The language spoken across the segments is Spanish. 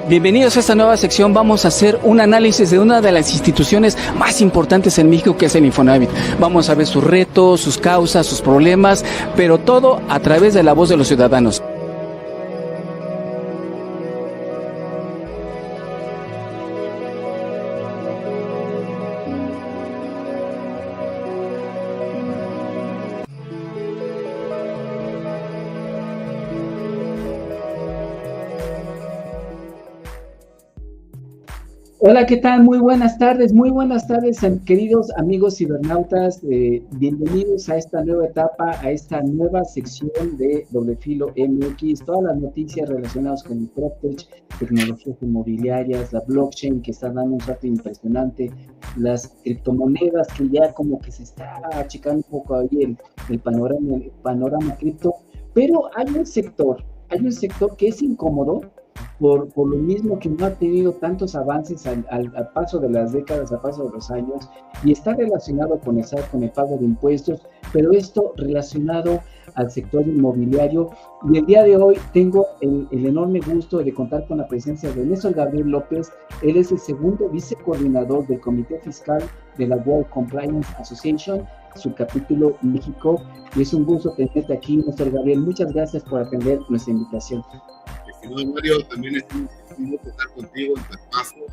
Bienvenidos a esta nueva sección. Vamos a hacer un análisis de una de las instituciones más importantes en México, que es el Infonavit. Vamos a ver sus retos, sus causas, sus problemas, pero todo a través de la voz de los ciudadanos. Hola, ¿qué tal? Muy buenas tardes, queridos amigos cibernautas. Bienvenidos a esta nueva etapa, a esta nueva sección de Doble Filo MX. Todas las noticias relacionadas con el PropTech, tecnologías inmobiliarias, la blockchain que está dando un salto impresionante, las criptomonedas que ya como que se está achicando un poco ahí el panorama cripto, pero hay un sector que es incómodo por lo mismo que no ha tenido tantos avances al paso de las décadas, al paso de los años, y está relacionado con el pago de impuestos, pero esto relacionado al sector inmobiliario. Y el día de hoy tengo el enorme gusto de contar con la presencia de Néstor Gabriel López. Él es el segundo vicecoordinador del Comité Fiscal de la World Compliance Association, su capítulo México, y es un gusto tenerte aquí, Néstor Gabriel. Muchas gracias por atender nuestra invitación. Mario, también es un gusto estar contigo en tu espacio,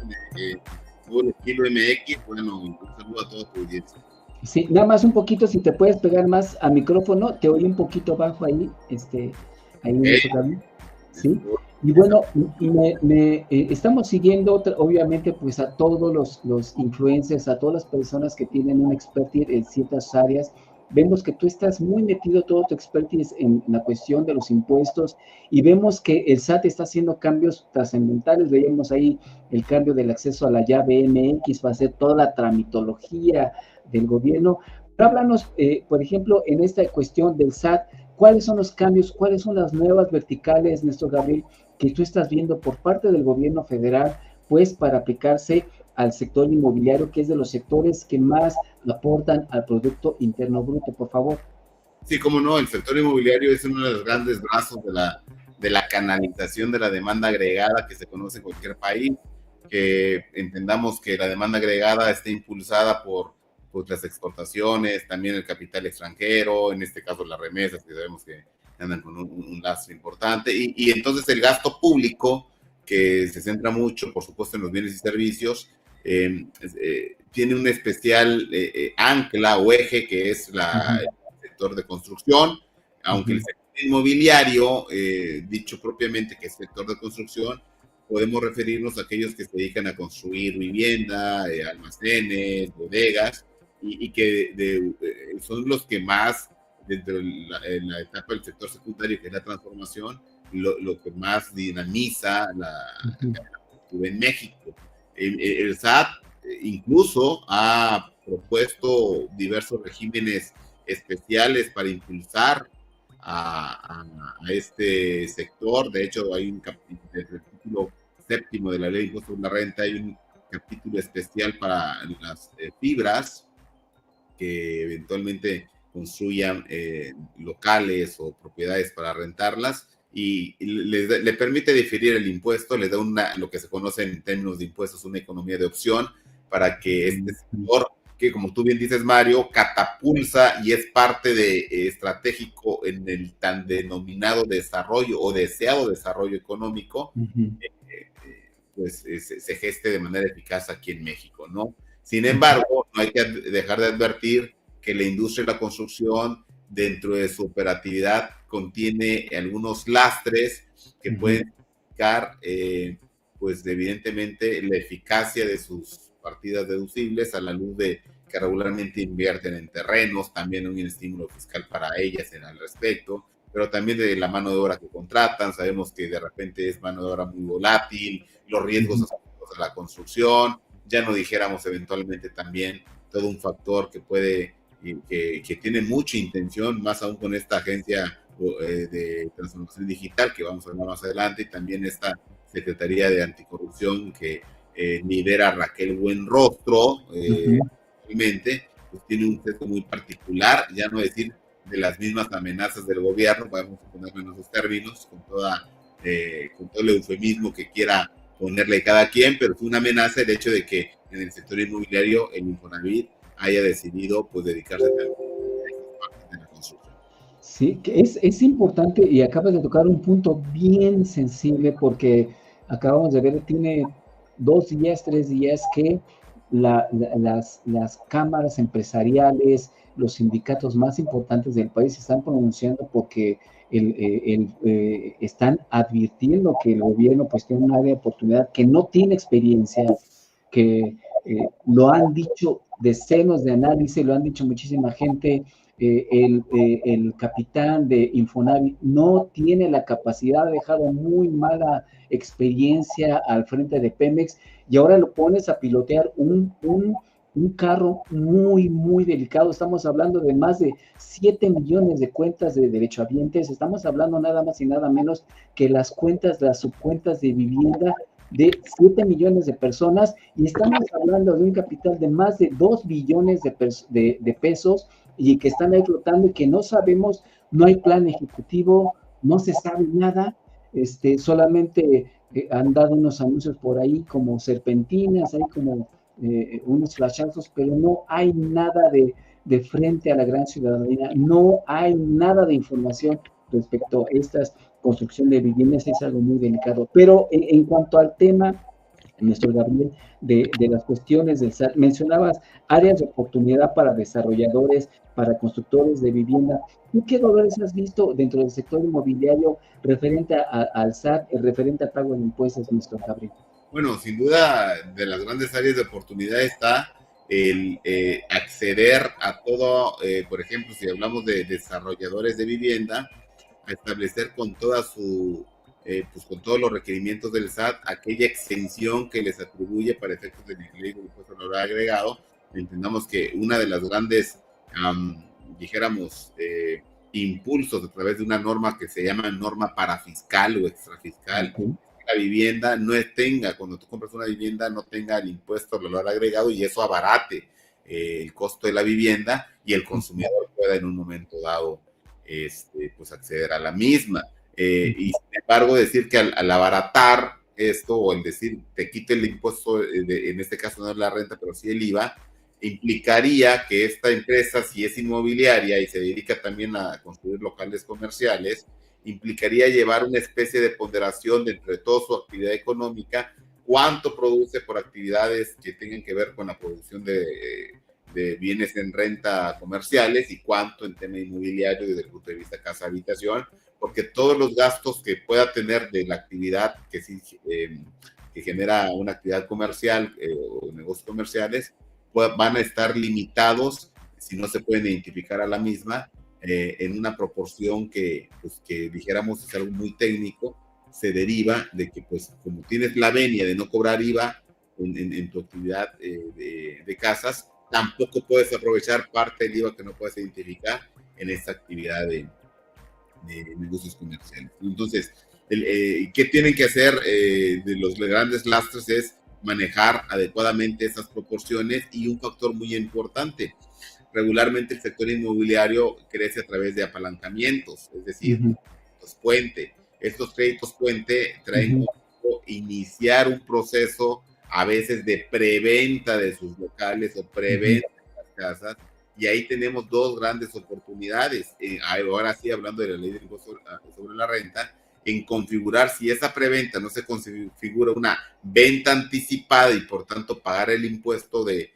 Doble Filo MX. Bueno, un saludo a toda tu audiencia. Sí, nada más un poquito, si te puedes pegar más al micrófono, te oí un poquito bajo ahí, ¿sí? Y bueno, estamos siguiendo, obviamente, pues a todos los influencers, a todas las personas que tienen un expertise en ciertas áreas. Vemos que tú estás muy metido, todo tu expertise en la cuestión de los impuestos, y vemos que el SAT está haciendo cambios trascendentales. Veíamos ahí el cambio del acceso a la llave MX, va a ser toda la tramitología del gobierno. Pero háblanos, por ejemplo, en esta cuestión del SAT, ¿cuáles son los cambios, cuáles son las nuevas verticales, Néstor Gabriel, que tú estás viendo por parte del gobierno federal, pues para aplicarse al sector inmobiliario, que es de los sectores que más aportan al Producto Interno Bruto, por favor? Sí, cómo no, el sector inmobiliario es uno de los grandes brazos de la canalización de la demanda agregada que se conoce en cualquier país. Que entendamos que la demanda agregada está impulsada por las exportaciones, también el capital extranjero, en este caso las remesas, que sabemos que andan con un lastre importante, y entonces el gasto público, que se centra mucho, por supuesto, en los bienes y servicios, tiene un especial ancla o eje, que es el sector de construcción, aunque el sector inmobiliario, dicho propiamente que es sector de construcción, podemos referirnos a aquellos que se dedican a construir vivienda, almacenes, bodegas, y que son los que más, dentro de la etapa del sector secundario, que es la transformación, lo que más dinamiza la cultura en México. El SAT incluso ha propuesto diversos regímenes especiales para impulsar a este sector. De hecho, hay un capítulo séptimo de la Ley de Impuestos sobre la Renta, hay un capítulo especial para las fibras que eventualmente construyan locales o propiedades para rentarlas, y le permite diferir el impuesto, le da lo que se conoce en términos de impuestos, una economía de opción, para que este sector, que como tú bien dices, Mario, catapulta y es parte estratégico en el tan denominado desarrollo o deseado desarrollo económico, pues se geste de manera eficaz aquí en México, ¿no? Sin embargo, no hay que dejar de advertir que la industria de la construcción, dentro de su operatividad, contiene algunos lastres que pueden indicar, pues evidentemente, la eficacia de sus partidas deducibles, a la luz de que regularmente invierten en terrenos, también un estímulo fiscal para ellas al respecto, pero también de la mano de obra que contratan. Sabemos que de repente es mano de obra muy volátil, los riesgos asociados a la construcción, ya no dijéramos eventualmente también todo un factor que puede, que tiene mucha intención, más aún con esta agencia de transformación digital que vamos a hablar más adelante, y también esta Secretaría de Anticorrupción que lidera Raquel Buenrostro, realmente, pues tiene un sesgo muy particular, ya no decir de las mismas amenazas del gobierno, vamos a ponerlo en esos términos, con todo el eufemismo que quiera ponerle cada quien, pero fue una amenaza el hecho de que en el sector inmobiliario el Infonavit haya decidido pues dedicarse también a esas partes de la construcción. Sí, que es importante y acabas de tocar un punto bien sensible porque acabamos de ver, tiene 2 días, 3 días que las cámaras empresariales, los sindicatos más importantes del país se están pronunciando porque están advirtiendo que el gobierno pues tiene un área de oportunidad que no tiene experiencia, que lo han dicho decenas de análisis, lo han dicho muchísima gente. El capitán de Infonavit no tiene la capacidad, ha dejado muy mala experiencia al frente de Pemex y ahora lo pones a pilotear un carro muy, muy delicado. Estamos hablando de más de 7 millones de cuentas de derechohabientes. Estamos hablando nada más y nada menos que las subcuentas de vivienda de 7 millones de personas y estamos hablando de un capital de más de 2 billones de pesos y que están ahí flotando y que no sabemos, no hay plan ejecutivo, no se sabe nada, solamente han dado unos anuncios por ahí como serpentinas, hay como unos flashazos, pero no hay nada de frente a la gran ciudadanía, no hay nada de información respecto a esta construcción de viviendas, es algo muy delicado. Pero en cuanto al tema, nuestro Gabriel, de las cuestiones del SAT, mencionabas áreas de oportunidad para desarrolladores, para constructores de vivienda. ¿Tú qué valores has visto dentro del sector inmobiliario referente al SAT, referente al pago de impuestos, nuestro Gabriel? Bueno, sin duda, de las grandes áreas de oportunidad está el acceder a todo, por ejemplo, si hablamos de desarrolladores de vivienda, a establecer con toda su, pues con todos los requerimientos del SAT, aquella exención que les atribuye para efectos de ley del impuesto al valor agregado. Entendamos que una de las grandes, dijéramos, impulsos a través de una norma que se llama norma parafiscal o extrafiscal, la vivienda no tenga, cuando tú compras una vivienda, no tenga el impuesto al valor agregado y eso abarate el costo de la vivienda y el consumidor pueda en un momento dado pues acceder a la misma. Y sin embargo, decir que al abaratar esto, o el decir te quite el impuesto, en este caso no es la renta, pero sí el IVA, implicaría que esta empresa, si es inmobiliaria y se dedica también a construir locales comerciales, implicaría llevar una especie de ponderación de entre toda su actividad económica, cuánto produce por actividades que tengan que ver con la producción de bienes en renta comerciales y cuánto en tema inmobiliario desde el punto de vista casa habitación, porque todos los gastos que pueda tener de la actividad que, sí, que genera una actividad comercial o negocios comerciales van a estar limitados si no se pueden identificar a la misma en una proporción que, pues, que dijéramos es algo muy técnico, se deriva de que pues como tienes la venia de no cobrar IVA en tu actividad de casas, tampoco puedes aprovechar parte del IVA que no puedes identificar en esta actividad de negocios comerciales. Entonces, ¿qué tienen que hacer de los grandes lastres? Es manejar adecuadamente esas proporciones y un factor muy importante. Regularmente el sector inmobiliario crece a través de apalancamientos, es decir, los puente. Estos créditos puente traen como iniciar un proceso a veces de preventa de sus locales o preventa de las casas, y ahí tenemos dos grandes oportunidades. Ahora sí, hablando de la ley del impuesto sobre la renta, en configurar, si esa preventa no se configura una venta anticipada y por tanto pagar el impuesto de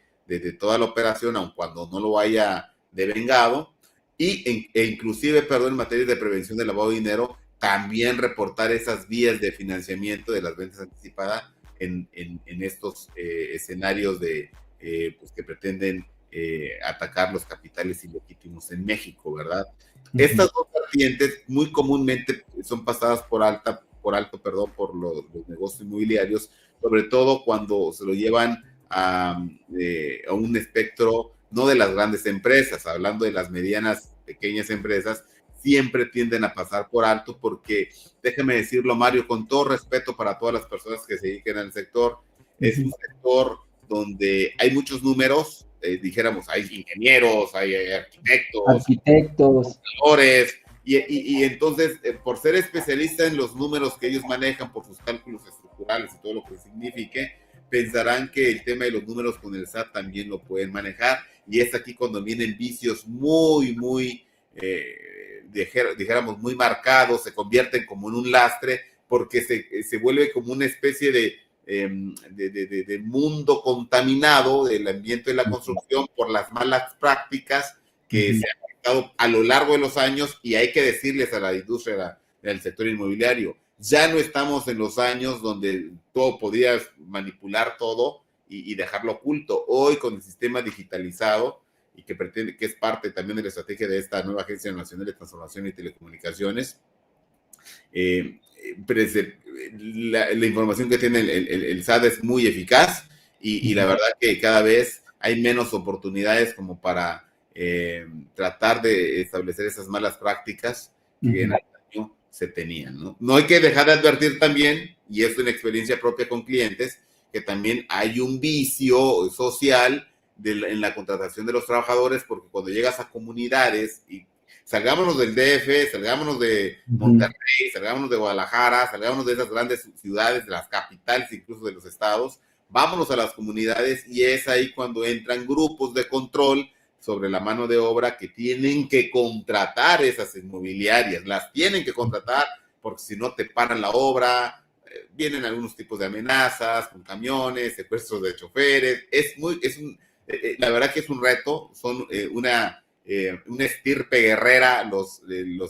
toda la operación, aun cuando no lo haya devengado, e inclusive, perdón, en materia de prevención del lavado de dinero, también reportar esas vías de financiamiento de las ventas anticipadas en estos escenarios de, pues que pretenden atacar los capitales ilegítimos en México, ¿verdad? Estas dos vertientes muy comúnmente son pasadas por alto, por los negocios inmobiliarios, sobre todo cuando se lo llevan a un espectro no de las grandes empresas, hablando de las medianas, pequeñas empresas, siempre tienden a pasar por alto porque, déjeme decirlo, Mario, con todo respeto para todas las personas que se dediquen al sector, es un sector donde hay muchos números, dijéramos, hay ingenieros, hay arquitectos, y entonces, por ser especialista en los números que ellos manejan, por sus cálculos estructurales, naturales y todo lo que signifique, pensarán que el tema de los números con el SAT también lo pueden manejar, y es aquí cuando vienen vicios muy, dijéramos, muy marcados, se convierten como en un lastre, porque se vuelve como una especie de mundo contaminado del ambiente de la construcción por las malas prácticas que se han aplicado a lo largo de los años, y hay que decirles a la industria del sector inmobiliario, ya no estamos en los años donde todo podías manipular todo y dejarlo oculto. Hoy, con el sistema digitalizado, y que pretende, que es parte también de la estrategia de esta nueva Agencia Nacional de Transformación y Telecomunicaciones, la información que tiene el SAT es muy eficaz, y la verdad que cada vez hay menos oportunidades como para tratar de establecer esas malas prácticas que en el año se tenían, ¿no? No hay que dejar de advertir también, y es una experiencia propia con clientes, que también hay un vicio social en la contratación de los trabajadores, porque cuando llegas a comunidades, y salgámonos del DF, salgámonos de Monterrey, salgámonos de Guadalajara, salgámonos de esas grandes ciudades, de las capitales incluso de los estados, vámonos a las comunidades, y es ahí cuando entran grupos de control sobre la mano de obra que tienen que contratar esas inmobiliarias, las tienen que contratar, porque si no te paran la obra, vienen algunos tipos de amenazas con camiones, secuestros de choferes, la verdad que es un reto, son una estirpe guerrera los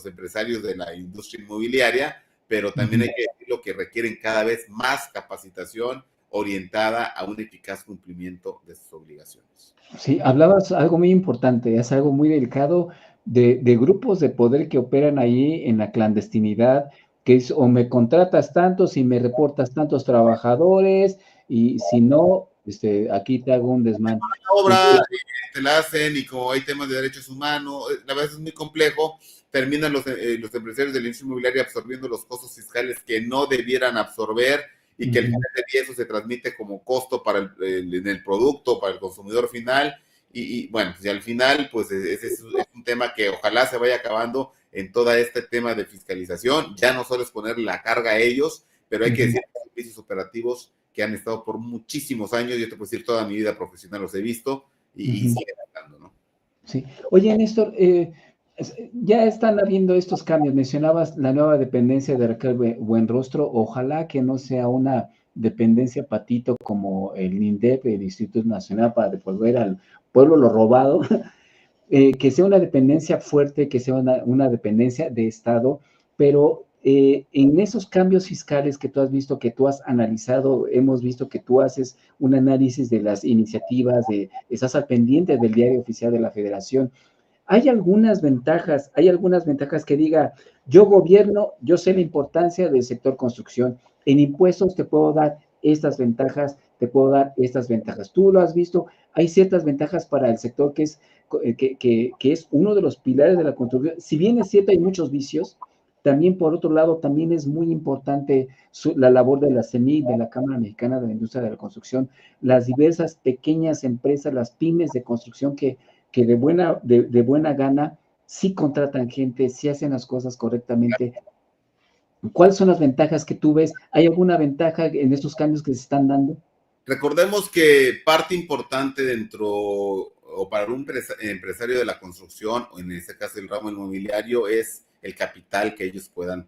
empresarios de la industria inmobiliaria, pero también hay que decirlo que requieren cada vez más capacitación orientada a un eficaz cumplimiento de sus obligaciones. Sí, hablabas algo muy importante, es algo muy delicado de grupos de poder que operan ahí en la clandestinidad, que es o me contratas tantos y me reportas tantos trabajadores, y si no, aquí te hago un desmán. La obra te la hacen, y como hay temas de derechos humanos, la verdad es muy complejo, terminan los empresarios de la industria inmobiliaria absorbiendo los costos fiscales que no debieran absorber, y que al final del día eso se transmite como costo para en el producto, para el consumidor final, y bueno, pues al final, pues ese es un tema que ojalá se vaya acabando en todo este tema de fiscalización. Ya no solo es ponerle la carga a ellos, pero hay que decir que los servicios operativos que han estado por muchísimos años, yo te puedo decir, toda mi vida profesional los he visto, y siguen estando, ¿no? Sí. Oye, Néstor, ya están habiendo estos cambios. Mencionabas la nueva dependencia de Raquel Buenrostro. Ojalá que no sea una dependencia patito como el INDEP, el Instituto Nacional para Devolver al Pueblo lo Robado, que sea una dependencia fuerte, que sea una dependencia de Estado, pero en esos cambios fiscales que tú has visto, que tú has analizado, hemos visto que tú haces un análisis de las iniciativas, estás al pendiente del diario oficial de la Federación. Hay algunas ventajas que diga, yo gobierno, yo sé la importancia del sector construcción, en impuestos te puedo dar estas ventajas, te puedo dar estas ventajas. Tú lo has visto, hay ciertas ventajas para el sector que es uno de los pilares de la construcción. Si bien es cierto, hay muchos vicios, también por otro lado, también es muy importante la labor de la CEMIC, de la Cámara Mexicana de la Industria de la Construcción, las diversas pequeñas empresas, las pymes de construcción que de buena gana sí contratan gente, sí hacen las cosas correctamente. ¿Cuáles son las ventajas que tú ves? ¿Hay alguna ventaja en estos cambios que se están dando? Recordemos que parte importante dentro, o para un empresario de la construcción, o en este caso el ramo inmobiliario, es el capital que ellos puedan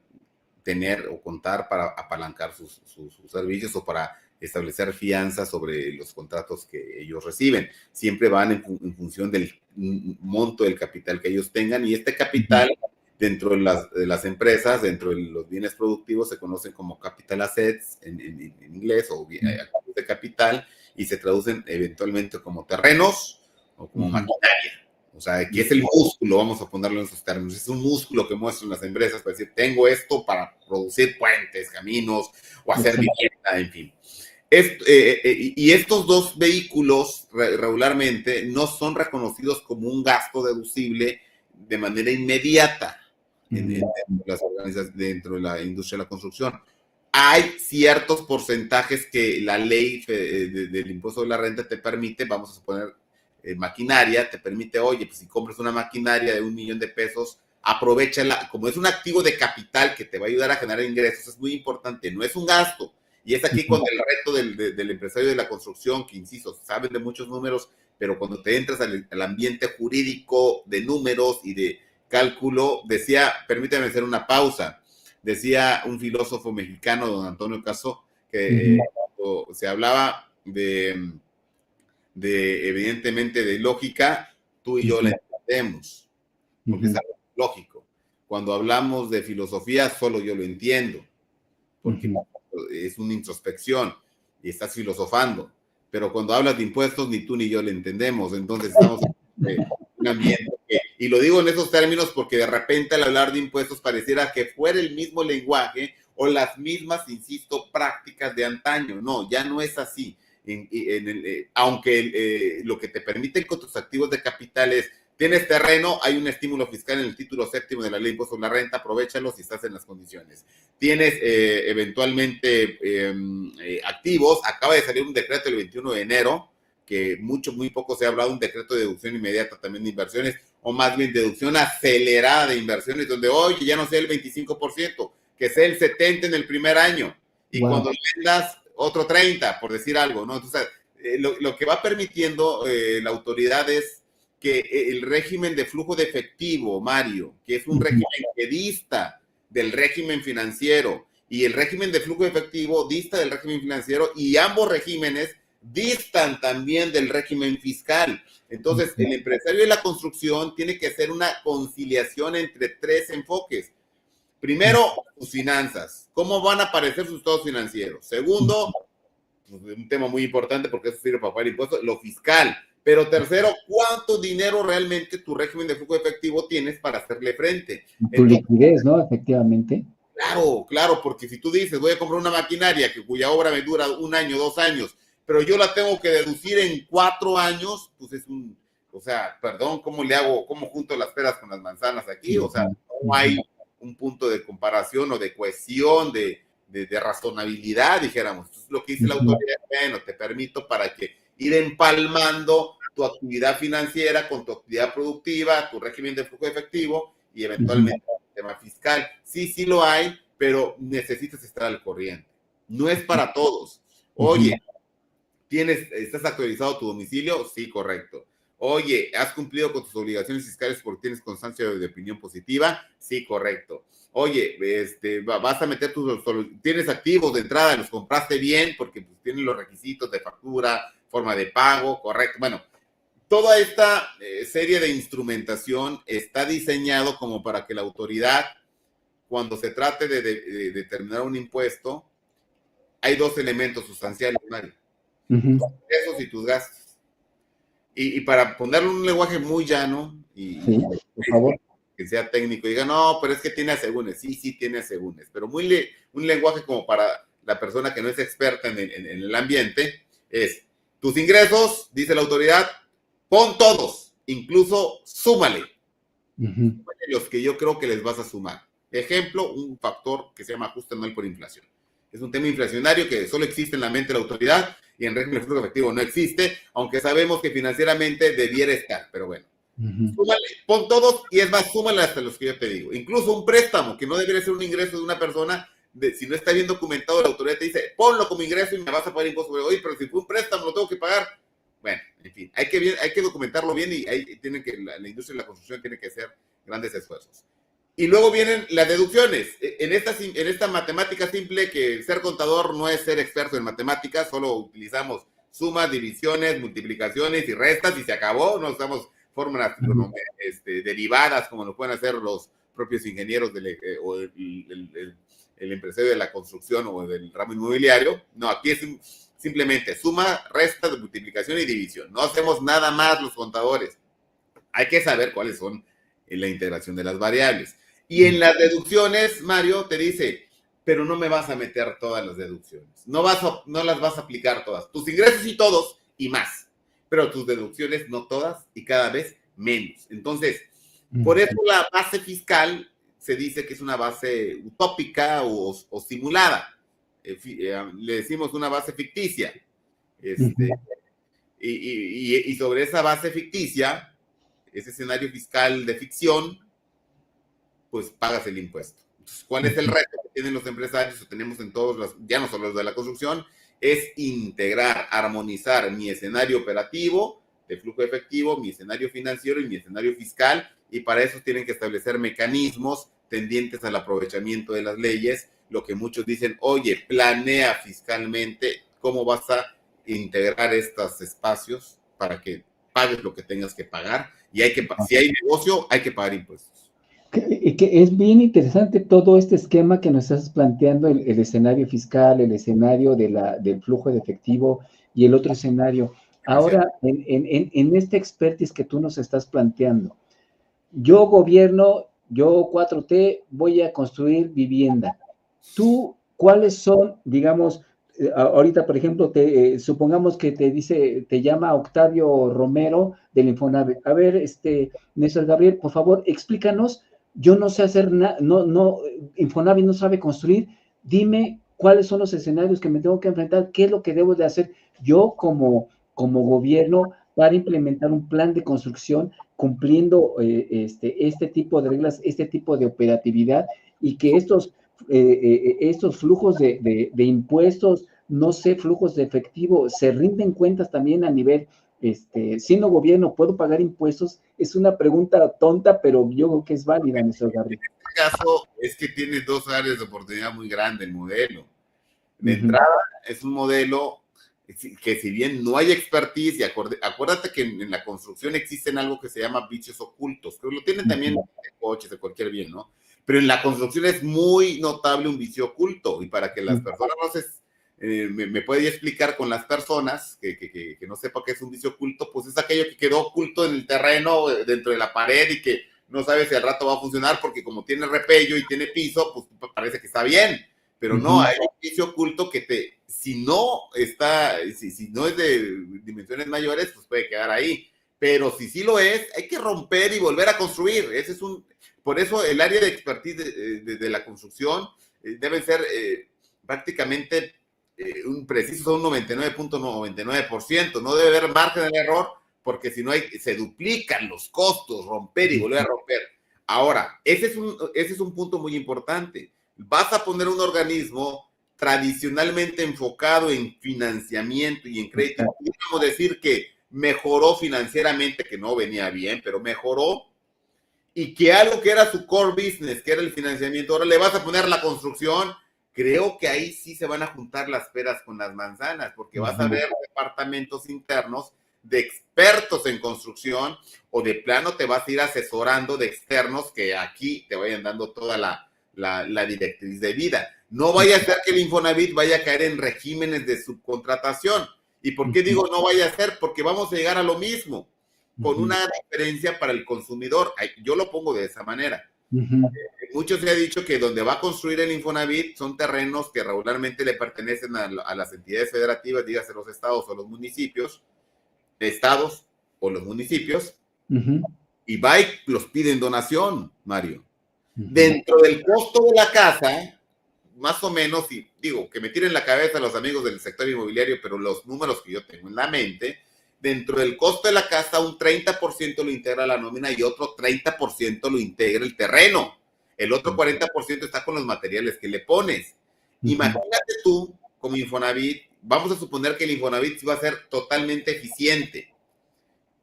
tener o contar para apalancar sus servicios, o para establecer fianzas sobre los contratos que ellos reciben. Siempre van en función del monto del capital que ellos tengan, y este capital dentro de las empresas, dentro de los bienes productivos, se conocen como capital assets en inglés, o activos de capital, y se traducen eventualmente como terrenos o como maquinaria. O sea, que es el músculo, vamos a ponerlo en esos términos, es un músculo que muestran las empresas para decir, tengo esto para producir puentes, caminos, o hacer vivienda, en fin. Y estos dos vehículos regularmente no son reconocidos como un gasto deducible de manera inmediata dentro de la industria de la construcción. Hay ciertos porcentajes que la ley del impuesto de la renta te permite, vamos a suponer, maquinaria, te permite, oye, pues si compras una maquinaria de $1 millón, aprovéchala, como es un activo de capital que te va a ayudar a generar ingresos, es muy importante, no es un gasto, Y es aquí cuando el reto del empresario de la construcción, que insisto, saben de muchos números, pero cuando te entras al ambiente jurídico de números y de cálculo, decía, permítame hacer una pausa, decía un filósofo mexicano, don Antonio Caso, que se hablaba evidentemente de lógica, tú y yo la entendemos, porque es algo lógico. Cuando hablamos de filosofía, solo yo lo entiendo, porque es una introspección y estás filosofando. Pero cuando hablas de impuestos, ni tú ni yo le entendemos. Entonces estamos en un ambiente y lo digo en esos términos porque de repente al hablar de impuestos pareciera que fuera el mismo lenguaje o las mismas, insisto, prácticas de antaño. No, ya no es así. Aunque lo que te permiten con tus activos de capital es, tienes terreno, hay un estímulo fiscal en el título séptimo de la ley de impuestos sobre la renta, aprovechalo si estás en las condiciones. Tienes eventualmente activos, acaba de salir un decreto el 21 de enero, que muy poco se ha hablado, un decreto de deducción inmediata también de inversiones, o más bien deducción acelerada de inversiones, donde oye, ya no sea el 25%, que sea el 70% en el primer año, y cuando vendas otro 30%, por decir algo, ¿no? Entonces, lo que va permitiendo la autoridad es que el régimen de flujo de efectivo, Mario, que es un régimen que dista del régimen financiero, y el régimen de flujo de efectivo dista del régimen financiero, y ambos regímenes distan también del régimen fiscal. Entonces, el empresario de la construcción tiene que hacer una conciliación entre tres enfoques. Primero, sus finanzas. ¿Cómo van a aparecer sus estados financieros? Segundo, pues, un tema muy importante porque eso sirve para pagar impuestos, lo fiscal. Pero tercero, ¿cuánto dinero realmente tu régimen de flujo efectivo tienes para hacerle frente? Tu liquidez, ¿no? Efectivamente. Claro, porque si tú dices, voy a comprar una maquinaria cuya obra me dura 1 año, 2 años, pero yo la tengo que deducir en 4 años, pues es perdón, ¿cómo le hago? ¿Cómo junto las peras con las manzanas aquí? O sea, no hay un punto de comparación o de cohesión, de razonabilidad, dijéramos. Entonces, lo que dice la autoridad, bueno, te permito para que ir empalmando tu actividad financiera con tu actividad productiva, tu régimen de flujo efectivo y eventualmente el tema fiscal. Sí lo hay, pero necesitas estar al corriente. No es para todos. Oye, ¿estás actualizado tu domicilio? Sí, correcto. Oye, ¿has cumplido con tus obligaciones fiscales porque tienes constancia de opinión positiva? Sí, correcto. Oye, vas a meter tienes activos de entrada, los compraste bien porque pues, tienen los requisitos de factura, forma de pago, correcto. Bueno, toda esta serie de instrumentación está diseñado como para que la autoridad, cuando se trate de determinar un impuesto, hay dos elementos sustanciales, Mario. Tus ingresos y tus gastos. Y para ponerlo en un lenguaje muy llano por favor, que sea técnico, diga, no, pero es que tiene asegúnes. Sí, tiene asegúnes, pero un lenguaje como para la persona que no es experta en el ambiente, es tus ingresos, dice la autoridad, pon todos, incluso súmale. Súmale los que yo creo que les vas a sumar. Ejemplo, un factor que se llama ajuste anual por inflación. Es un tema inflacionario que solo existe en la mente de la autoridad y en régimen de flujo efectivo no existe, aunque sabemos que financieramente debiera estar, pero bueno. Súmale, pon todos y es más, súmale hasta los que yo te digo. Incluso un préstamo, que no debería ser un ingreso de una persona, si no está bien documentado, la autoridad te dice, ponlo como ingreso y me vas a pagar impuestos. Oye, pero si fue un préstamo, lo tengo que pagar. Bueno, en fin, hay que documentarlo bien y ahí la industria de la construcción tiene que hacer grandes esfuerzos. Y luego vienen las deducciones. En esta matemática simple, que ser contador no es ser experto en matemáticas, solo utilizamos sumas, divisiones, multiplicaciones y restas y se acabó. No usamos fórmulas derivadas como lo pueden hacer los propios ingenieros o el empresario de la construcción o del ramo inmobiliario. No, aquí es simplemente suma, resta, multiplicación y división. No hacemos nada más los contadores. Hay que saber cuáles son la integración de las variables. Y en las deducciones, Mario te dice, pero no me vas a meter todas las deducciones. No las vas a aplicar todas. Tus ingresos y todos y más. Pero tus deducciones no todas y cada vez menos. Entonces, por eso la base fiscal se dice que es una base utópica o simulada. Le decimos una base ficticia. Y sobre esa base ficticia, ese escenario fiscal de ficción, pues pagas el impuesto. Entonces, ¿cuál es el reto que tienen los empresarios o tenemos en todos los, ya no solo los de la construcción? Es integrar, armonizar mi escenario operativo de flujo efectivo, mi escenario financiero y mi escenario fiscal, y para eso tienen que establecer mecanismos tendientes al aprovechamiento de las leyes, lo que muchos dicen, oye, planea fiscalmente cómo vas a integrar estos espacios para que pagues lo que tengas que pagar, y si hay negocio, hay que pagar impuestos. Que es bien interesante todo este esquema que nos estás planteando, el escenario fiscal, el escenario del flujo de efectivo y el otro escenario. Ahora, en este expertise que tú nos estás planteando, yo gobierno, yo 4T, voy a construir vivienda. ¿Tú cuáles son, digamos, ahorita, por ejemplo, supongamos que te llama Octavio Romero del Infonavit? A ver, Néstor Gabriel, por favor, explícanos. Yo no sé hacer nada, Infonavit no sabe construir. Dime cuáles son los escenarios que me tengo que enfrentar, qué es lo que debo de hacer yo como gobierno para implementar un plan de construcción cumpliendo este tipo de reglas, este tipo de operatividad, y que estos flujos de impuestos, no sé, flujos de efectivo, se rinden cuentas también a nivel, siendo gobierno, ¿puedo pagar impuestos? Es una pregunta tonta, pero yo creo que es válida, Néstor Gabriel. En este caso es que tiene dos áreas de oportunidad muy grande el modelo. De entrada, es un modelo que si bien no hay expertise, y acuérdate que en la construcción existen algo que se llama vicios ocultos, que lo tienen también en coches, de cualquier bien, ¿no? Pero en la construcción es muy notable un vicio oculto, y para que las personas no se... me puede explicar con las personas que no sepa qué es un vicio oculto, pues es aquello que quedó oculto en el terreno, dentro de la pared, y que no sabe si al rato va a funcionar, porque como tiene repello y tiene piso, pues parece que está bien. Pero no, hay un vicio oculto que si no es de dimensiones mayores, pues puede quedar ahí. Pero si sí lo es, hay que romper y volver a construir. Por eso el área de expertise de la construcción debe ser prácticamente un preciso, un 99.99%. No debe haber margen de error, porque si no se duplican los costos, romper y volver a romper. Ahora, ese es un punto muy importante. Vas a poner un organismo tradicionalmente enfocado en financiamiento y en crédito. Podríamos decir que mejoró financieramente, que no venía bien, pero mejoró, y que algo que era su core business, que era el financiamiento, ahora le vas a poner la construcción. Creo que ahí sí se van a juntar las peras con las manzanas, porque vas a ver departamentos internos de expertos en construcción, o de plano te vas a ir asesorando de externos que aquí te vayan dando toda la directriz de vida. No vaya a ser que el Infonavit vaya a caer en regímenes de subcontratación. ¿Y por qué digo no vaya a ser? Porque vamos a llegar a lo mismo, con una diferencia para el consumidor. Yo lo pongo de esa manera. Mucho se ha dicho que donde va a construir el Infonavit son terrenos que regularmente le pertenecen a las entidades federativas, dígase los estados o los municipios, y va y los piden donación, Mario. Dentro del costo de la casa, más o menos, y digo, que me tiren la cabeza los amigos del sector inmobiliario, pero los números que yo tengo en la mente, dentro del costo de la casa, un 30% lo integra la nómina y otro 30% lo integra el terreno. El otro 40% está con los materiales que le pones. Imagínate tú, como Infonavit, vamos a suponer que el Infonavit va a ser totalmente eficiente.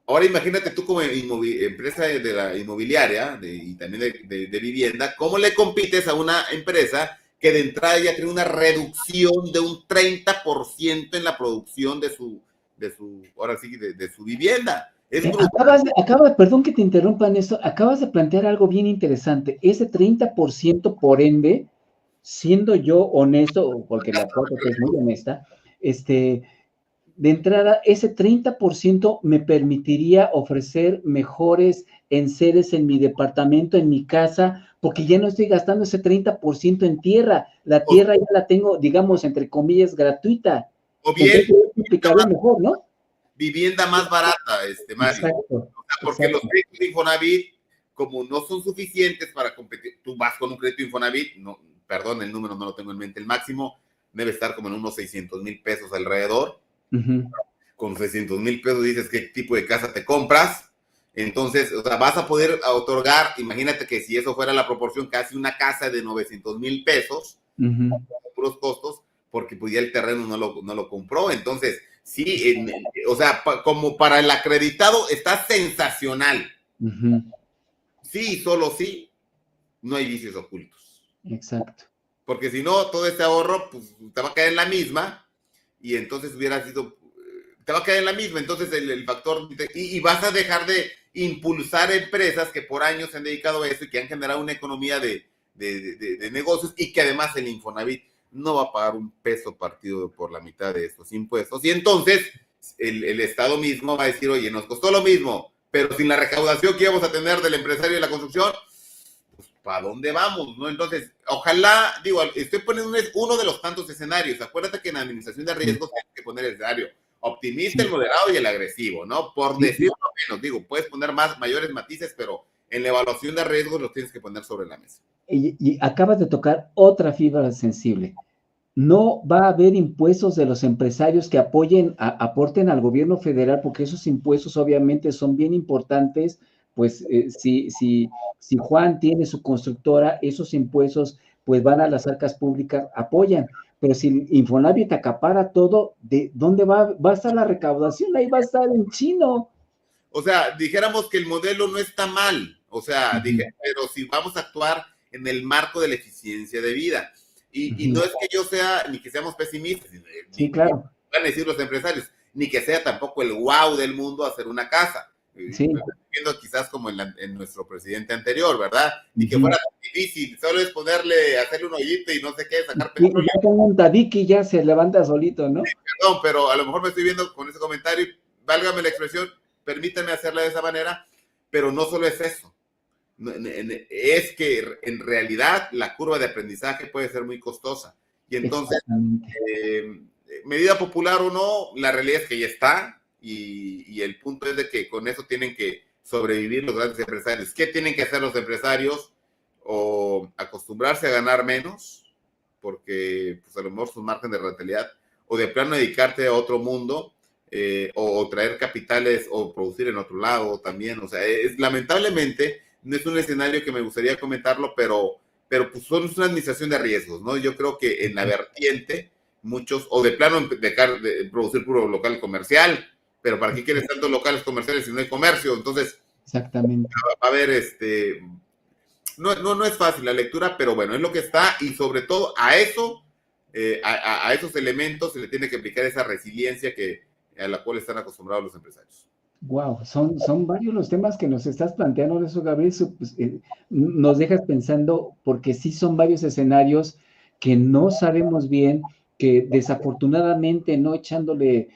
Ahora imagínate tú como empresa de la inmobiliaria y también de vivienda, ¿cómo le compites a una empresa que de entrada ya tiene una reducción de un 30% en la producción de su vivienda? Perdón que te interrumpan esto, acabas de plantear algo bien interesante. Ese 30%, por ende, siendo yo honesto, porque la foto es muy honesta, de entrada, ese 30% me permitiría ofrecer mejores enseres en mi departamento, en mi casa, porque ya no estoy gastando ese 30% en tierra. La tierra ya la tengo, digamos, entre comillas, gratuita. O bien, mejor, ¿no? Vivienda más barata, Mario. Exacto, porque los créditos de Infonavit, como no son suficientes para competir, tú vas con un crédito Infonavit, no, perdón, el número no lo tengo en mente, el máximo debe estar como en unos 600,000 pesos alrededor. Con 600,000 pesos dices qué tipo de casa te compras, Entonces, o sea, vas a poder otorgar, imagínate que si eso fuera la proporción, casi una casa de 900,000 pesos, puros costos, porque pues ya el terreno no lo compró. Entonces, sí, o sea, como para el acreditado está sensacional. Sí, solo sí, no hay vicios ocultos. Exacto. Porque si no, todo ese ahorro, pues te va a caer en la misma, y entonces hubiera sido, te va a caer en la misma, entonces el factor, y vas a dejar de impulsar empresas que por años se han dedicado a eso y que han generado una economía de negocios, y que además el Infonavit no va a pagar un peso partido por la mitad de estos impuestos, y entonces el Estado mismo va a decir, oye, nos costó lo mismo, pero sin la recaudación que íbamos a tener del empresario de la construcción, ¿para dónde vamos? ¿No? Entonces, ojalá, digo, estoy poniendo uno de los tantos escenarios. Acuérdate que en la administración de riesgos tienes que poner el escenario optimista, el moderado y el agresivo, ¿no? Por decirlo menos, digo, puedes poner mayores matices, pero en la evaluación de riesgos los tienes que poner sobre la mesa. Y acabas de tocar otra fibra sensible. No va a haber impuestos de los empresarios que aporten al gobierno federal, porque esos impuestos obviamente son bien importantes. Pues si Juan tiene su constructora, esos impuestos pues van a las arcas públicas, apoyan. Pero si Infonavit acapara todo, ¿de dónde va a estar la recaudación? Ahí va a estar en chino. O sea, dijéramos que el modelo no está mal, o sea, pero si vamos a actuar en el marco de la eficiencia de vida. Y no es que yo sea, ni que seamos pesimistas, sí, claro. Van a decir los empresarios, ni que sea tampoco el wow del mundo hacer una casa. Sí. Viendo quizás como en nuestro presidente anterior, ¿verdad? Ni que fuera tan difícil, solo es hacerle un hoyito y no sé qué, sacar petróleo. Ya con un tabique ya se levanta solito, ¿no? Sí, perdón, pero a lo mejor me estoy viendo con ese comentario, válgame la expresión, permítanme hacerla de esa manera, pero no solo es eso. Es que en realidad la curva de aprendizaje puede ser muy costosa. Y entonces, medida popular o no, la realidad es que ya está, y el punto es de que con eso tienen que sobrevivir los grandes empresarios. ¿Qué tienen que hacer los empresarios? O acostumbrarse a ganar menos, porque pues a lo mejor su margen de rentabilidad, o de plano dedicarte a otro mundo, o traer capitales o producir en otro lado también. O sea, lamentablemente no es un escenario que me gustaría comentarlo, pero pues son una administración de riesgos, ¿no? Yo creo que en la vertiente muchos, o de plano dejar de producir puro local comercial, pero ¿para qué quieres tantos locales comerciales si no hay comercio? Entonces, exactamente. Va a haber no es fácil la lectura, pero bueno, es lo que está, y sobre todo a eso, a esos elementos se le tiene que aplicar esa resiliencia a la cual están acostumbrados los empresarios. Wow, son varios los temas que nos estás planteando, eso, Gabriel, pues, nos dejas pensando, porque sí son varios escenarios que no sabemos bien, que desafortunadamente no echándole,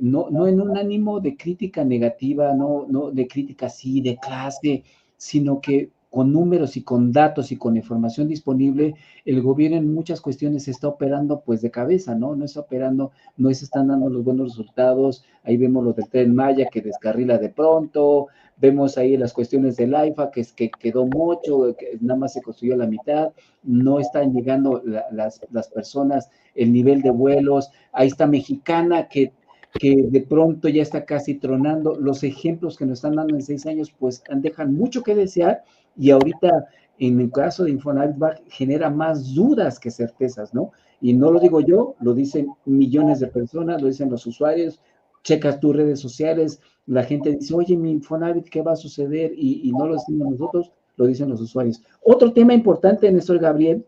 no en un ánimo de crítica negativa, no de crítica así, de clase, sino que con números y con datos y con información disponible, el gobierno en muchas cuestiones está operando pues de cabeza, ¿no? No está operando, no se están dando los buenos resultados. Ahí vemos lo del Tren Maya que descarrila de pronto, vemos ahí las cuestiones del AIFA que quedó mucho, que nada más se construyó la mitad, no están llegando las personas, el nivel de vuelos, ahí está Mexicana que de pronto ya está casi tronando. Los ejemplos que nos están dando en 6 años pues dejan mucho que desear, y ahorita en el caso de Infonavit genera más dudas que certezas, ¿no? Y no lo digo yo, lo dicen millones de personas, lo dicen los usuarios. Checas tus redes sociales, la gente dice, oye, mi Infonavit, ¿qué va a suceder? Y no lo decimos nosotros, lo dicen los usuarios. Otro tema importante, Néstor Gabriel,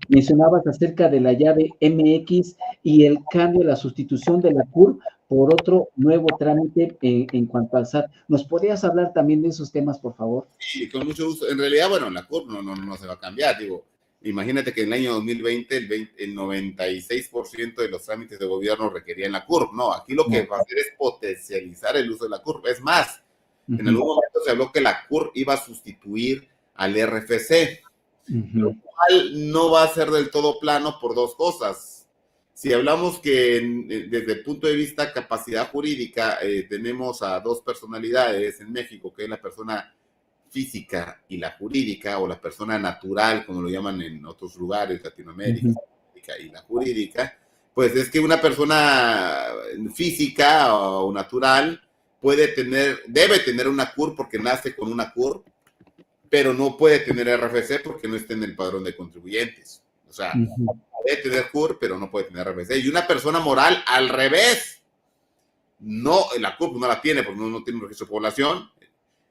mencionabas acerca de la llave MX y el cambio, la sustitución de la CUR por otro nuevo trámite en cuanto al SAT. ¿Nos podrías hablar también de esos temas, por favor? Sí, con mucho gusto. En realidad, bueno, la CUR no se va a cambiar, digo. Imagínate que en el año 2020 el 96% de los trámites de gobierno requerían la CURP. No, aquí lo que va a hacer es potencializar el uso de la CURP. Es más, en algún momento se habló que la CURP iba a sustituir al RFC, lo cual no va a ser del todo plano por dos cosas. Si hablamos que desde el punto de vista capacidad jurídica tenemos a dos personalidades en México, que es la persona física y la jurídica, o la persona natural, como lo llaman en otros lugares, Latinoamérica, y la jurídica, pues es que una persona física o natural debe tener una CUR porque nace con una CUR, pero no puede tener RFC porque no está en el padrón de contribuyentes. O sea, puede tener CUR, pero no puede tener RFC. Y una persona moral, al revés, no, la CUR no la tiene porque no tiene un registro de población,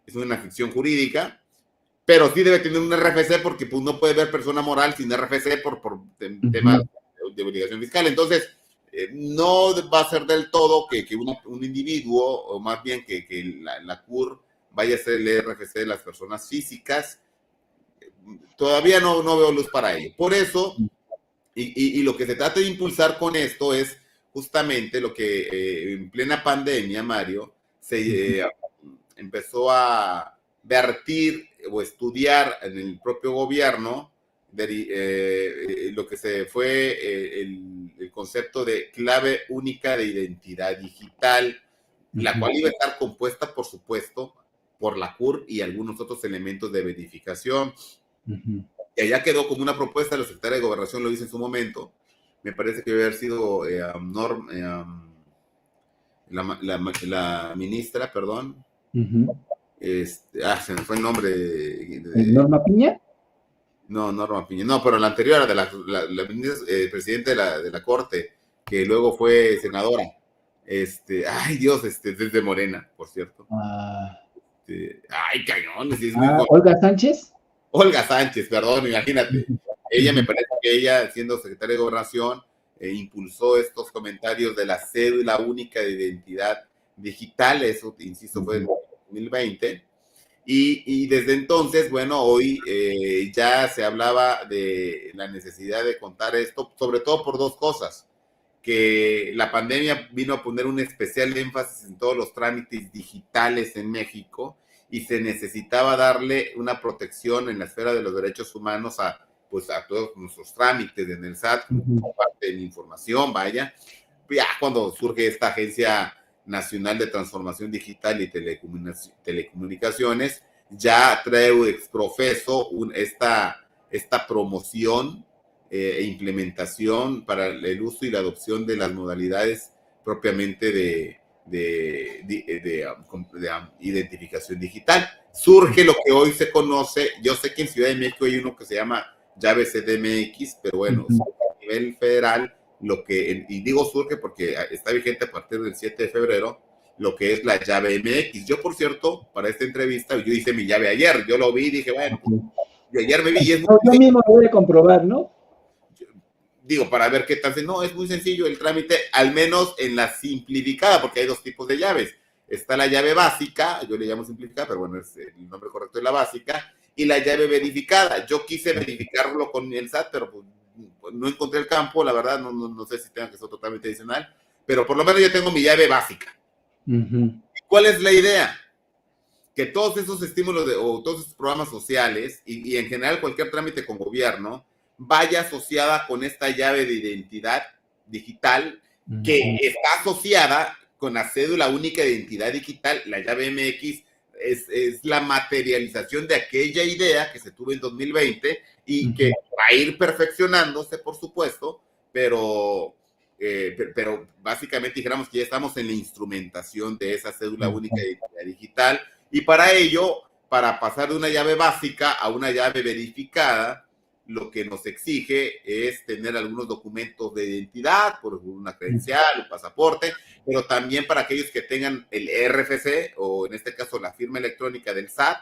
es una ficción jurídica, pero sí debe tener un RFC porque pues, no puede haber persona moral sin RFC por temas de obligación fiscal. Entonces, no va a ser del todo que un individuo, o más bien que la CUR vaya a ser el RFC de las personas físicas. Todavía no veo luz para ello. Por eso, y lo que se trata de impulsar con esto es justamente lo que en plena pandemia, Mario, se empezó a vertir o estudiar en el propio gobierno lo que se fue el concepto de clave única de identidad digital, la cual iba a estar compuesta, por supuesto, por la CUR y algunos otros elementos de verificación. Y allá quedó como una propuesta, la secretaria de Gobernación lo hizo en su momento, me parece que debe haber sido la ministra, perdón, se me fue el nombre ¿Norma Piña? No, Norma Piña, no, pero la anterior, de la presidenta de la Corte, que luego fue senadora, ay Dios, desde Morena, por cierto. Ay, cañón, sí, es muy Olga Sánchez. Olga Sánchez, perdón, imagínate. Ella, me parece que ella, siendo secretaria de Gobernación, impulsó estos comentarios de la cédula única de identidad digital, eso, insisto, fue en 2020, y desde entonces, bueno, hoy ya se hablaba de la necesidad de contar esto, sobre todo por dos cosas, que la pandemia vino a poner un especial énfasis en todos los trámites digitales en México, y se necesitaba darle una protección en la esfera de los derechos humanos a todos nuestros trámites en el SAT, como parte de la información, vaya. Ya cuando surge esta Agencia Nacional de Transformación Digital y Telecomunicaciones, ya trae exprofeso esta promoción e implementación para el uso y la adopción de las modalidades propiamente de identificación digital. Surge lo que hoy se conoce, yo sé que en Ciudad de México hay uno que se llama llave CDMX, pero bueno, a nivel federal, y digo surge porque está vigente a partir del 7 de febrero, lo que es la llave MX. Yo, por cierto, para esta entrevista, yo hice mi llave ayer, yo lo vi y dije, bueno, yo ayer me vi y es muy yo mismo lo voy a comprobar, ¿no? Digo, para ver qué tal. No, es muy sencillo el trámite, al menos en la simplificada, porque hay dos tipos de llaves. Está la llave básica, yo le llamo simplificada, pero bueno, el nombre correcto es la básica, y la llave verificada. Yo quise verificarlo con el SAT, pero pues, no encontré el campo, la verdad, no sé si tenga que ser totalmente adicional, pero por lo menos yo tengo mi llave básica. ¿Cuál es la idea? Que todos esos estímulos o todos esos programas sociales y en general cualquier trámite con gobierno vaya asociada con esta llave de identidad digital que está asociada con la cédula única de identidad digital. La llave MX es la materialización de aquella idea que se tuvo en 2020 y que va a ir perfeccionándose, por supuesto, pero básicamente dijéramos que ya estamos en la instrumentación de esa cédula única de identidad digital, y para ello, para pasar de una llave básica a una llave verificada, lo que nos exige es tener algunos documentos de identidad, por ejemplo, una credencial, un pasaporte, pero también para aquellos que tengan el RFC, o en este caso la firma electrónica del SAT,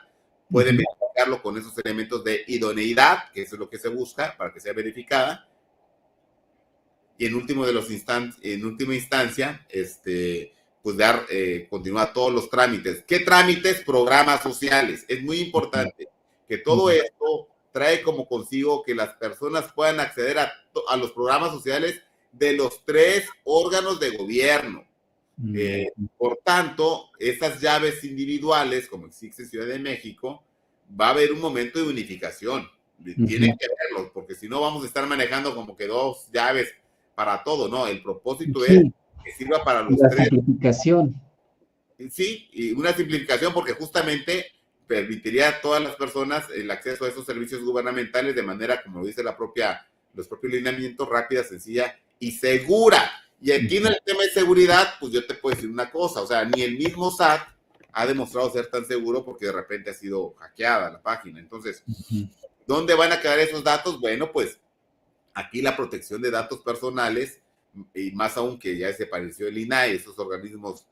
pueden verificarlo con esos elementos de idoneidad, que eso es lo que se busca para que sea verificada. Y en última instancia, pues continuar todos los trámites. ¿Qué trámites? Programas sociales. Es muy importante que todo esto trae como consigo que las personas puedan acceder a los programas sociales de los 3 órganos de gobierno. Por tanto, esas llaves individuales, como existe en Ciudad de México, va a haber un momento de unificación. Tienen que verlo, porque si no vamos a estar manejando como que 2 llaves para todo, ¿no? El propósito es que sirva para los 3. Simplificación. Sí, y una simplificación porque justamente permitiría a todas las personas el acceso a esos servicios gubernamentales de manera, como dice los propios lineamientos, rápida, sencilla y segura. Y aquí en el tema de seguridad, pues yo te puedo decir una cosa, o sea, ni el mismo SAT ha demostrado ser tan seguro porque de repente ha sido hackeada la página. Entonces, ¿dónde van a quedar esos datos? Bueno, pues aquí la protección de datos personales, y más aún que ya desapareció el INAI, esos organismos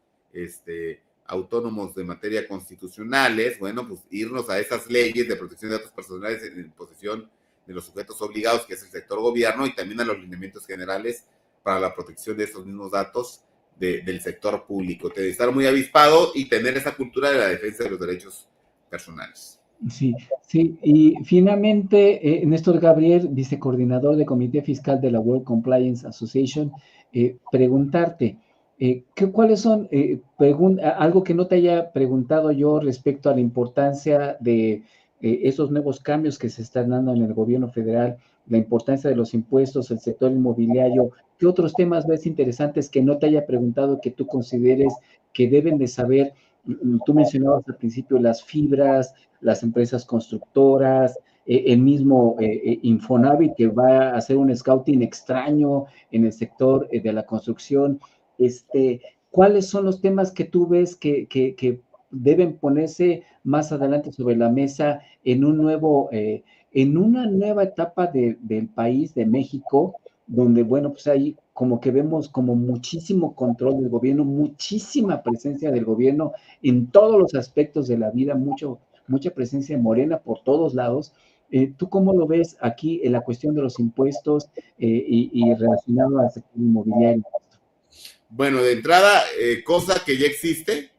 autónomos de materia constitucionales, bueno, pues irnos a esas leyes de protección de datos personales en posesión de los sujetos obligados, que es el sector gobierno, y también a los lineamientos generales para la protección de esos mismos datos del sector público. Debe estar muy avispado y tener esa cultura de la defensa de los derechos personales. Sí, sí, y finalmente, Néstor Gabriel, vicecoordinador de Comité Fiscal de la World Compliance Association, preguntarte, ¿cuáles son, algo que no te haya preguntado yo respecto a la importancia de esos nuevos cambios que se están dando en el gobierno federal, la importancia de los impuestos, el sector inmobiliario? ¿Qué otros temas ves interesantes que no te haya preguntado que tú consideres que deben de saber? Tú mencionabas al principio las fibras, las empresas constructoras, el mismo Infonavit, que va a hacer un scouting extraño en el sector de la construcción. ¿Cuáles son los temas que tú ves que deben ponerse más adelante sobre la mesa en en una nueva etapa del país, de México, donde, bueno, pues ahí como que vemos como muchísimo control del gobierno, muchísima presencia del gobierno en todos los aspectos de la vida, mucha presencia morena por todos lados? ¿Tú cómo lo ves aquí en la cuestión de los impuestos y relacionado al sector inmobiliario? Bueno, de entrada, cosa que ya existe,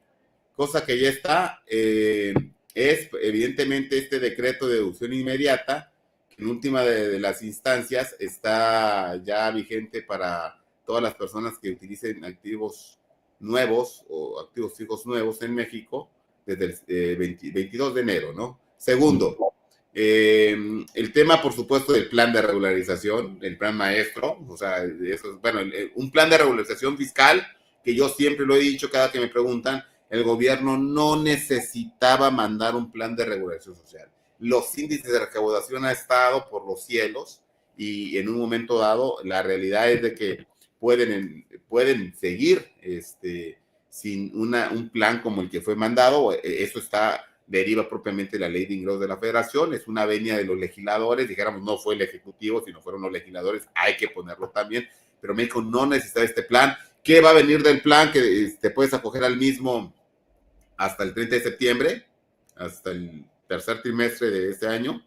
cosa que ya está, es evidentemente este decreto de deducción inmediata, que en última de las instancias está ya vigente para todas las personas que utilicen activos nuevos o activos fijos nuevos en México desde el 22 de enero, ¿no? Segundo, el tema, por supuesto, del plan de regularización, el plan maestro, o sea, eso es, bueno, un plan de regularización fiscal, que yo siempre lo he dicho cada que me preguntan, el gobierno no necesitaba mandar un plan de regulación social. Los índices de recaudación han estado por los cielos y en un momento dado la realidad es de que pueden seguir sin un plan como el que fue mandado. Eso deriva propiamente de la ley de ingresos de la federación, es una venia de los legisladores, dijéramos, no fue el ejecutivo, sino fueron los legisladores, hay que ponerlo también, pero México no necesita este plan. ¿Qué va a venir del plan? Que te puedes acoger al mismo hasta el 30 de septiembre, hasta el tercer trimestre de este año,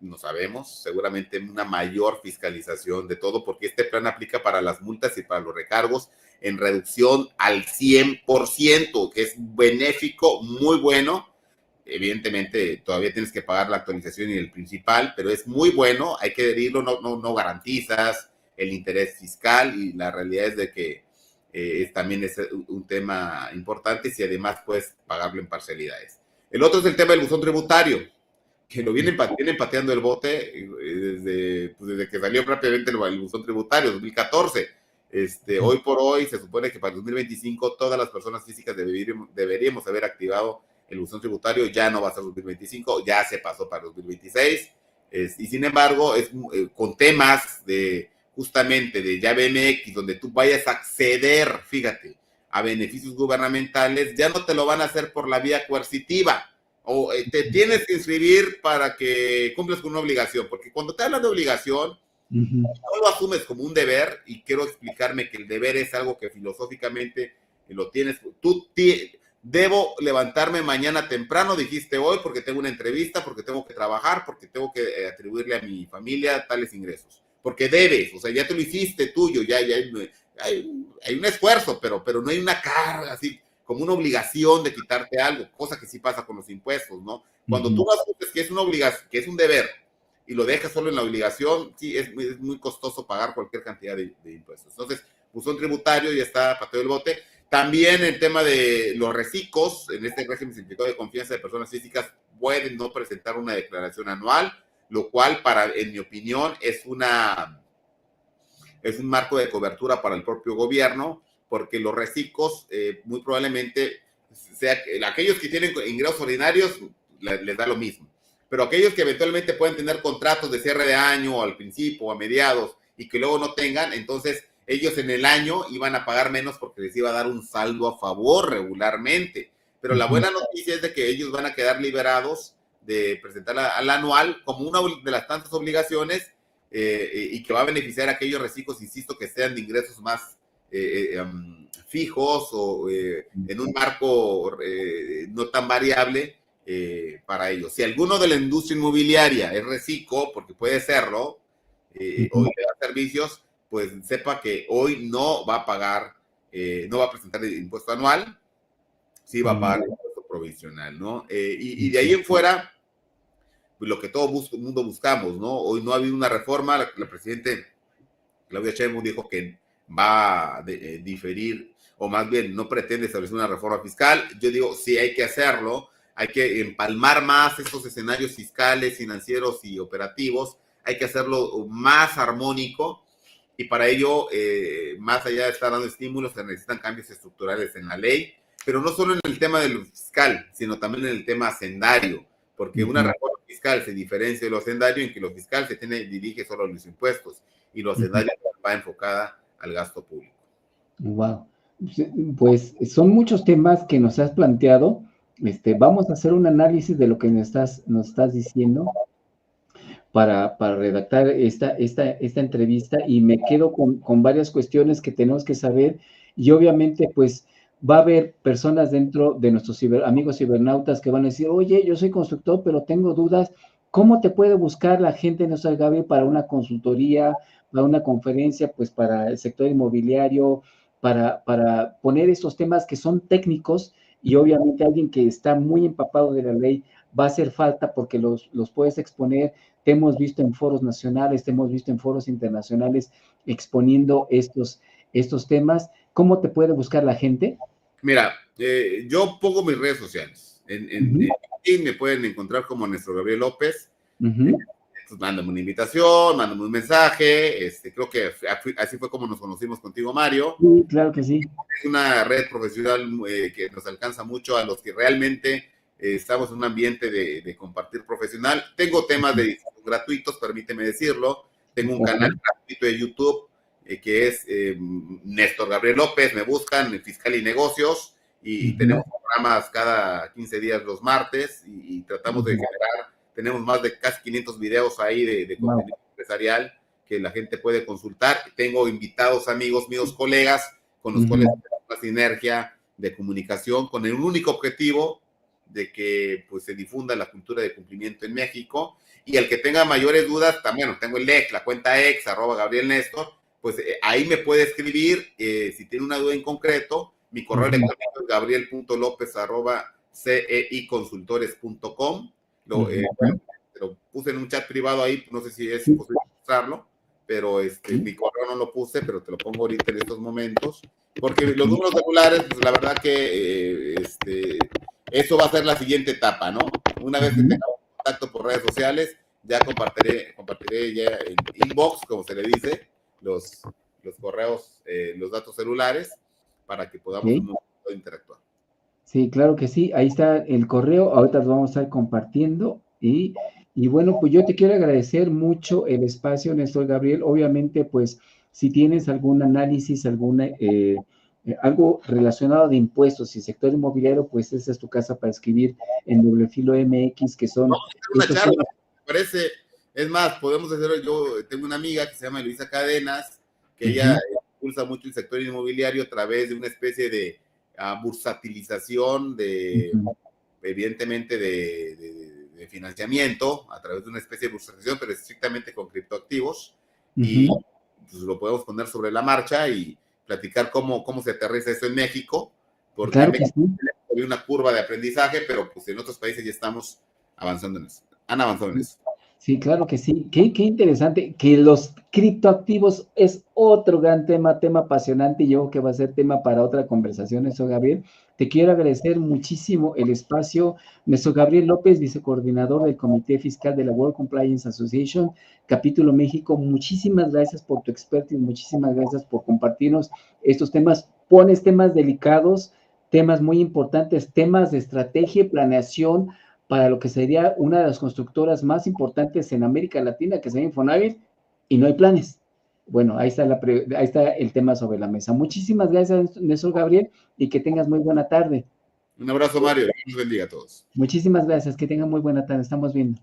no sabemos, seguramente una mayor fiscalización de todo, porque este plan aplica para las multas y para los recargos en reducción al 100%, que es benéfico, muy bueno. Evidentemente todavía tienes que pagar la actualización y el principal, pero es muy bueno, hay que adherirlo, no garantizas el interés fiscal y la realidad es de que también es un tema importante si además puedes pagarlo en parcialidades. El otro es el tema del buzón tributario, que lo vienen pateando el bote desde que salió rápidamente el buzón tributario, 2014. Hoy por hoy se supone que para el 2025 todas las personas físicas deberíamos haber activado el buzón tributario, ya no va a ser 2025, ya se pasó para 2026, y sin embargo, con temas justamente de llave MX, donde tú vayas a acceder, fíjate, a beneficios gubernamentales, ya no te lo van a hacer por la vía coercitiva, o te tienes que inscribir para que cumplas con una obligación, porque cuando te hablan de obligación, no lo asumes como un deber, y quiero explicarme que el deber es algo que filosóficamente lo tienes, debo levantarme mañana temprano, dijiste hoy, porque tengo una entrevista, porque tengo que trabajar, porque tengo que atribuirle a mi familia tales ingresos, porque debes, o sea, ya te lo hiciste tuyo, ya hay un esfuerzo, pero no hay una carga así, como una obligación de quitarte algo, cosa que sí pasa con los impuestos, ¿no? Cuando tú asumes que es una obligación, que es un deber, y lo dejas solo en la obligación, sí, es muy costoso pagar cualquier cantidad de impuestos. Entonces, buzón tributario ya está, pateo el bote. También el tema de los recicos, en este régimen simplificado de confianza de personas físicas, pueden no presentar una declaración anual, lo cual, en mi opinión, es un marco de cobertura para el propio gobierno, porque los recicos muy probablemente, aquellos que tienen ingresos ordinarios, les da lo mismo, pero aquellos que eventualmente pueden tener contratos de cierre de año, al principio o a mediados, y que luego no tengan, entonces ellos en el año iban a pagar menos porque les iba a dar un saldo a favor regularmente. Pero la buena noticia es de que ellos van a quedar liberados de presentar al anual como una de las tantas obligaciones y que va a beneficiar a aquellos reciclos, insisto, que sean de ingresos más fijos o en un marco no tan variable para ellos. Si alguno de la industria inmobiliaria es reciclo, porque puede serlo, o le da servicios, pues sepa que hoy no va a pagar, no va a presentar el impuesto anual, sí va a pagar el impuesto provisional, ¿no? Y de ahí en fuera, pues lo que todo el mundo buscamos, ¿no? Hoy no ha habido una reforma, la presidente Claudia Sheinbaum dijo que va a diferir, o más bien no pretende establecer una reforma fiscal. Yo digo, sí hay que hacerlo, hay que empalmar más estos escenarios fiscales, financieros y operativos, hay que hacerlo más armónico, y para ello, más allá de estar dando estímulos, se necesitan cambios estructurales en la ley, pero no solo en el tema del fiscal, sino también en el tema hacendario, porque una reforma fiscal se diferencia de lo hacendario en que lo fiscal se dirige solo a los impuestos y lo hacendario va enfocada al gasto público. Wow. Pues son muchos temas que nos has planteado. Vamos a hacer un análisis de lo que nos estás diciendo para redactar esta entrevista, y me quedo con varias cuestiones que tenemos que saber, y obviamente pues va a haber personas dentro de nuestros amigos cibernautas que van a decir, oye, yo soy constructor, pero tengo dudas. ¿Cómo te puede buscar la gente, no sé, Gaby, para una consultoría, para una conferencia, pues para el sector inmobiliario, para poner estos temas que son técnicos, y obviamente alguien que está muy empapado de la ley va a hacer falta porque los puedes exponer? Te hemos visto en foros nacionales, te hemos visto en foros internacionales exponiendo estos temas. ¿Cómo te puede buscar la gente? Mira, yo pongo mis redes sociales. En LinkedIn me pueden encontrar como Néstor Gabriel López. Mándame una invitación, mándame un mensaje. Creo que así fue como nos conocimos contigo, Mario. Sí, claro que sí. Es una red profesional que nos alcanza mucho a los que realmente estamos en un ambiente de compartir profesional. Tengo temas de gratuitos, permíteme decirlo. Tengo un canal gratuito de YouTube que es Néstor Gabriel López. Me buscan en Fiscal y Negocios, y tenemos programas cada 15 días los martes, y tratamos de generar, tenemos más de casi 500 videos ahí de contenido empresarial que la gente puede consultar. Tengo invitados, amigos míos, colegas, con los cuales tenemos una sinergia de comunicación con el único objetivo de que pues se difunda la cultura de cumplimiento en México. Y el que tenga mayores dudas, también tengo el ex, la cuenta ex, @GabrielNéstor, pues ahí me puede escribir si tiene una duda en concreto. Mi correo electrónico es gabriel.lopez@ceiconsultores.com. Lo puse en un chat privado ahí, no sé si es posible usarlo, pero mi correo no lo puse, pero te lo pongo ahorita en estos momentos, porque los números celulares, pues la verdad que eso va a ser la siguiente etapa, ¿no? Una vez que tengamos contacto por redes sociales, ya compartiré ya en inbox, como se le dice, los correos, los datos celulares, para que podamos interactuar. Sí, claro que sí, ahí está el correo, ahorita lo vamos a estar compartiendo, y bueno, pues yo te quiero agradecer mucho el espacio, Néstor Gabriel. Obviamente, pues, si tienes algún análisis, algo relacionado de impuestos y sector inmobiliario, pues esa es tu casa para escribir en Doble Filo MX, que son... Vamos a hacer una charla, me parece. Es más, podemos hacer, yo tengo una amiga que se llama Luisa Cadenas, que ella impulsa mucho el sector inmobiliario a través de una especie de bursatilización evidentemente de financiamiento, a través de una especie de bursatilización, pero estrictamente con criptoactivos, y pues lo podemos poner sobre la marcha y platicar cómo se aterriza eso en México, porque en México hay una curva de aprendizaje, pero pues en otros países ya estamos avanzando en eso. Han avanzado en eso. Sí, claro que sí. Qué interesante, que los criptoactivos es otro gran tema apasionante, y yo creo que va a ser tema para otra conversación, eso, Gabriel. Te quiero agradecer muchísimo el espacio. Nuestro Gabriel López, vicecoordinador del Comité Fiscal de la World Compliance Association, Capítulo México, muchísimas gracias por tu expertise, muchísimas gracias por compartirnos estos temas. Pones temas delicados, temas muy importantes, temas de estrategia y planeación para lo que sería una de las constructoras más importantes en América Latina, que sería Infonavit, y no hay planes. Bueno, ahí está el tema sobre la mesa. Muchísimas gracias, Néstor Gabriel, y que tengas muy buena tarde. Un abrazo, Mario. Dios los bendiga a todos. Muchísimas gracias, que tengan muy buena tarde. Estamos viendo.